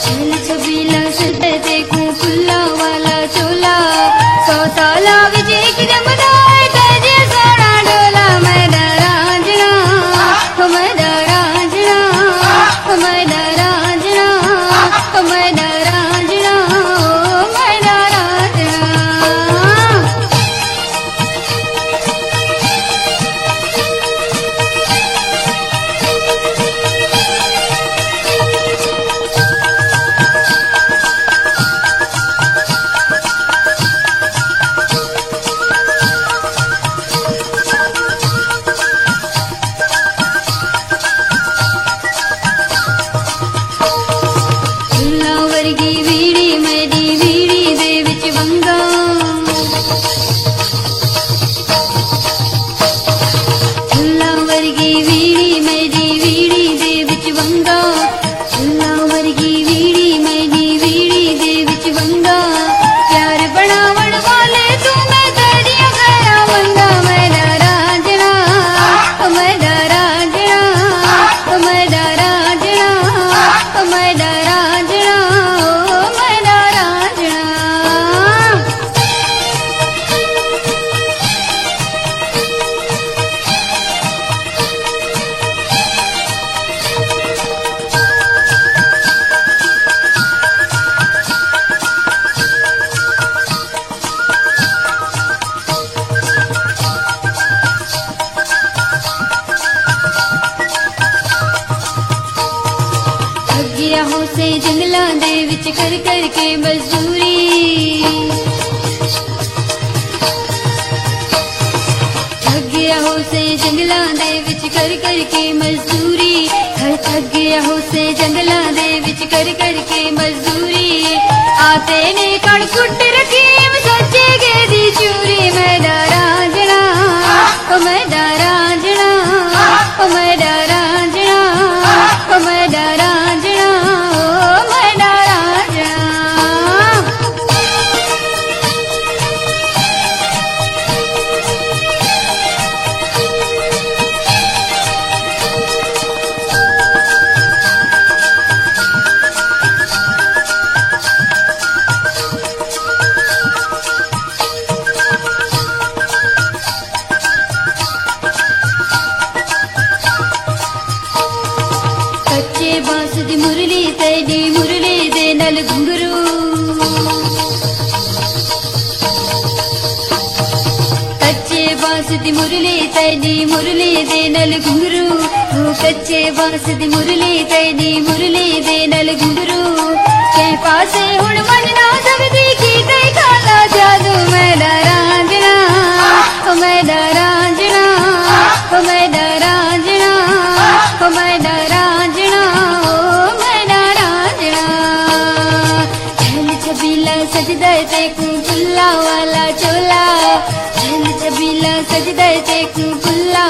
छल छबीला सजदे देखूं फुल्ला वाला चोला, 100 साला विच एक जमदा है तेजे सोना डोला। मैदा रांझना ओ मैदा रांझना ओ मैदा रांझना ओ मैदा रांझना ओ मैदा रांझना। फुल्लां वर्गी वीड़ी मेरी वीड़ी दे विच वंगा, फुल्लां वर्गी वीड़ी मेरी वीड़ी दे विच वंगा, फुल्लां वर्गी वीड़ी मेरी वीड़ी दे विच वंगा। प्यार बनावण वाले तू मैं तेरियां गया मंगा। मैदा रांझना ओ मैदा रांझना ओ मैदा रांझना ओ मैदा रांझना ओ मैदा रांझना। ठगिया हो से जंगलां दे विच कर कर के मजदूरी, ठगिया हो से जंगलां दे विच कर कर के मजदूरी, हर ठगिया हो से जंगलां दे विच कर कर के मजदूरी। आते ने कण कुट रखी सोचे गे दी चूरी। मैदा रांझना ओ मैदा रांझना ओ मैदा रांझना ओ मैदा रांझना ओ मैदा रांझना। कच्चे बांस दी मुरली तेरी मुरली दे नल घुंघरू, कच्चे बांस दी मुरली तेरी मुरली दे नल घुंघरू, कच्चे बांस दी मुरली तेरी मुरली दे नल घुंघरू। के पासे हुण मन ना सकदी की कई खाला जादू। मैदा रांझना ओ मैदा रांझना ओ मैदा रांझना ओ मैदा रांझना ओ मैदा रांझना। छल छबीला सजदे देखूं फुल्ला वाला चोला, छल छबीला सजदे देखूं फुल्ला